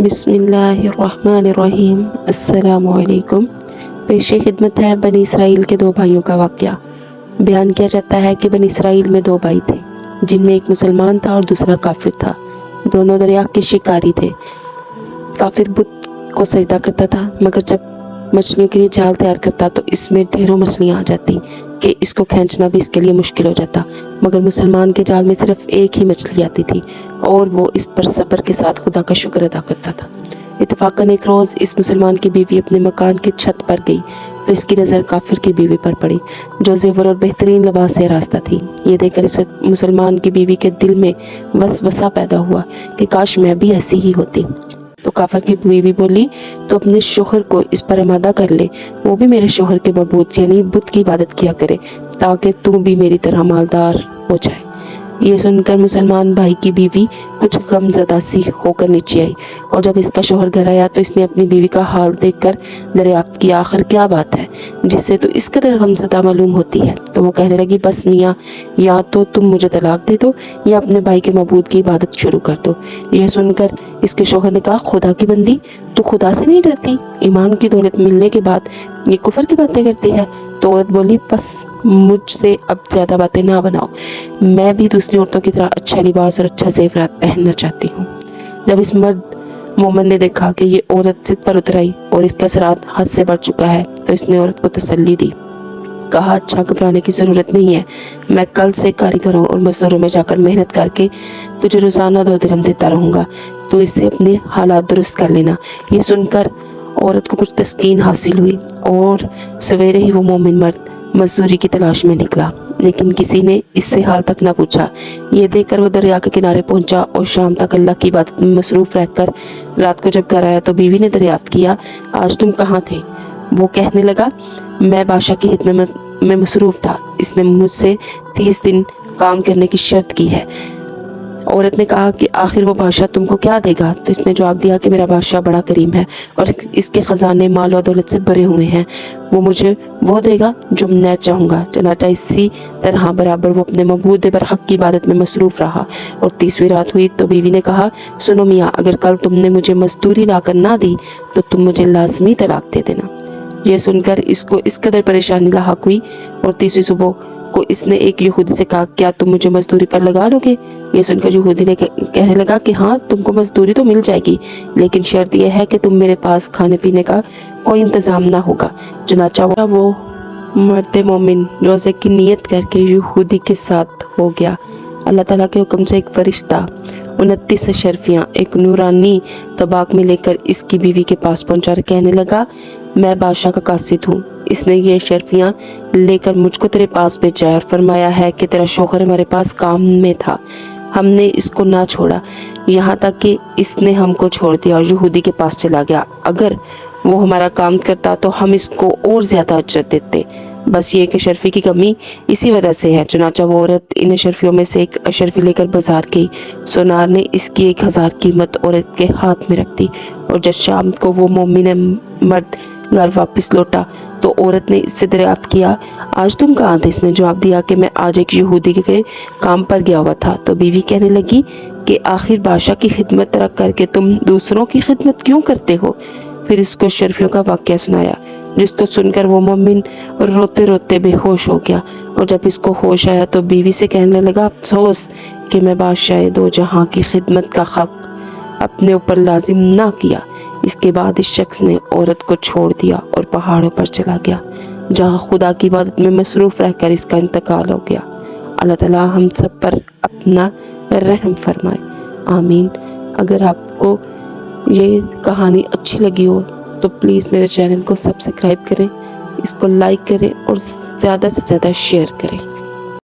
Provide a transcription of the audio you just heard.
बिस्मिल्लाहिर्रहमानिर्रहीम। अस्सलामु अलैकुम। पेश खिदमत है बनी इसराइल के दो भाइयों का वाक़या। बयान किया जाता है कि बनी इसराइल में दो भाई थे, जिनमें एक मुसलमान था और दूसरा काफिर था। दोनों दरिया के शिकारी थे। काफिर बुत को सजदा करता था, मगर जब मछलियों के लिए जाल तैयार करता तो इसमें ढेरों मछलियाँ आ जाती कि इसको खींचना भी इसके लिए मुश्किल हो जाता। मगर मुसलमान के जाल में सिर्फ एक ही मछली आती थी और वो इस पर सब्र के साथ खुदा का शुक्र अदा करता था। इत्तफाकन एक रोज़ इस मुसलमान की बीवी अपने मकान की छत पर गई तो इसकी नज़र काफिर की बीवी पर पड़ी, जो ज़ेवर और बेहतरीन लिबास से रास्ता थी। ये देखकर इस मुसलमान की बीवी के दिल में वसवसा पैदा हुआ कि काश मैं भी ऐसी ही होती। तो काफिर की बीवी बोली, तो अपने शोहर को इस पर आमादा कर ले, वो भी मेरे शोहर के मबूद यानी बुत की इबादत किया करे, ताकि तू भी मेरी तरह मालदार हो जाए। ये सुनकर मुसलमान भाई की बीवी कुछ गमज़दा सी होकर नीचे आई, और जब इसका शोहर घर आया तो इसने अपनी बीवी का हाल देखकर दरियाफ्त किया, आखिर क्या बात है जिससे तो इस कदर गमज़दा मालूम होती है। तो वो कहने लगी, बस मियाँ, या तो तुम मुझे तलाक दे दो या अपने भाई के मबूद की इबादत शुरू कर दो। यह सुनकर इसके शोहर ने कहा, खुदा की बंदी, तू खुदा से नहीं डरती? ईमान की दौलत मिलने के बाद ये कुफर की बातें करती है। तो औरत बोली, बस मुझसे अब ज़्यादा बातें ना बनाओ, मैं भी दूसरी औरतों की तरह अच्छा लिबास और अच्छा ज़ेवरात पहनना चाहती हूँ। जब इस मर्द मोमिन ने देखा कि ये औरत जिद पर उतर आई और इसका असरात हद से बढ़ चुका है, तो इसने औरत को तसल्ली दी। कहा, अच्छा घबराने की ज़रूरत नहीं है, मैं कल से कारीगरों और मजदूरों में जाकर मेहनत करके तुझे रोज़ाना 2 दिरहम देता रहूँगा, तो इससे अपने हालात दुरुस्त कर लेना। ये सुनकर औरत को कुछ तस्कीन हासिल हुई और सवेरे ही वो मोमिन मर्द मजदूरी की तलाश में निकला, लेकिन किसी ने इससे हाल तक ना पूछा। ये देखकर वो दरिया के किनारे पहुंचा और शाम तक अल्लाह की इबादत में मसरूफ़ रहकर रात को जब घर आया तो बीवी ने दरियाफ्त किया, आज तुम कहाँ थे? वो कहने लगा, मैं बादशाह की खिदमत में मसरूफ़ था, इसने मुझसे 30 दिन काम करने की शर्त की है। औरत ने कहा कि आखिर वो बादशाह तुमको क्या देगा? तो इसने जवाब दिया कि मेरा बादशाह बड़ा करीम है और इसके ख़जाने माल और दौलत से भरे हुए हैं, वो मुझे वो देगा जो मैं चाहूँगा। चनाचा इसी तरह बराबर वो अपने मबूद बरहक की इबादत में मसरूफ़ रहा। और 30वीं रात हुई तो बीवी ने कहा, सुनो मियाँ, अगर कल तुमने मुझे मजदूरी ला कर ना दी तो तुम मुझे लाजमी तलाक दे देना। यह सुनकर इसको इस कदर परेशानी लाहक हुई और 30वीं सुबह को इसने एक यहूदी से कहा, क्या तुम मुझे मजदूरी पर लगा लोगे? ये सुनकर यहूदी ने कहने लगा कि हाँ, तुमको मजदूरी तो मिल जाएगी, लेकिन शर्त यह है कि तुम मेरे पास खाने पीने का कोई इंतज़ाम ना होगा। चुनाचा वो मर्द मोमिन रोज़े की नीयत करके यहूदी के साथ हो गया। अल्लाह ताला के हुक्म से एक फ़रिश्ता 29 अशरफियाँ एक नूरानी तबाक में लेकर इसकी बीवी के पास पहुंचा और कहने लगा, मैं बादशाह का कासिद हूँ, इसने ये शर्फियाँ लेकर मुझको तेरे पास भेजा है और फरमाया है कि तेरा शौहर हमारे पास काम में था, हमने इसको ना छोड़ा, यहाँ तक कि इसने हमको छोड़ दिया और यहूदी के पास चला गया। अगर वो हमारा काम करता तो हम इसको और ज़्यादा अजरत देते, बस ये कि अशरफी की कमी इसी वजह से है। चुनाचा वो औरत इन अशरफियों में से एक अशरफी लेकर बाजार गई। सोनार ने इसकी 1000 कीमत औरत के हाथ में रख दी और जब शाम को वो मोमिन मर्द घर वापस लौटा तो औरत ने इससे दरियाफ्त किया, आज तुम कहाँ थे? इसने जवाब दिया कि मैं आज एक यहूदी के काम पर गया हुआ था। तो बीवी कहने लगी कि आखिर बादशाह की खिदमत तरक करके तुम दूसरों की खिदमत क्यों करते हो? फिर इसको शर्फियों का वाक़या सुनाया, जिसको सुनकर वो मोमिन रोते रोते बेहोश हो गया। और जब इसको होश आया तो बीवी से कहने लगा, अफसोस कि मैं बादशाह दो जहां की खिदमत का हक अपने ऊपर लाजिम ना किया। इसके बाद इस शख्स ने औरत को छोड़ दिया और पहाड़ों पर चला गया, जहां खुदा की इबादत में मसरूफ़ रहकर इसका इंतकाल हो गया। अल्लाह ताला हम सब पर अपना रहम फरमाए, आमीन। अगर आपको ये कहानी अच्छी लगी हो तो प्लीज़ मेरे चैनल को सब्सक्राइब करें, इसको लाइक करें और ज़्यादा से ज़्यादा शेयर करें।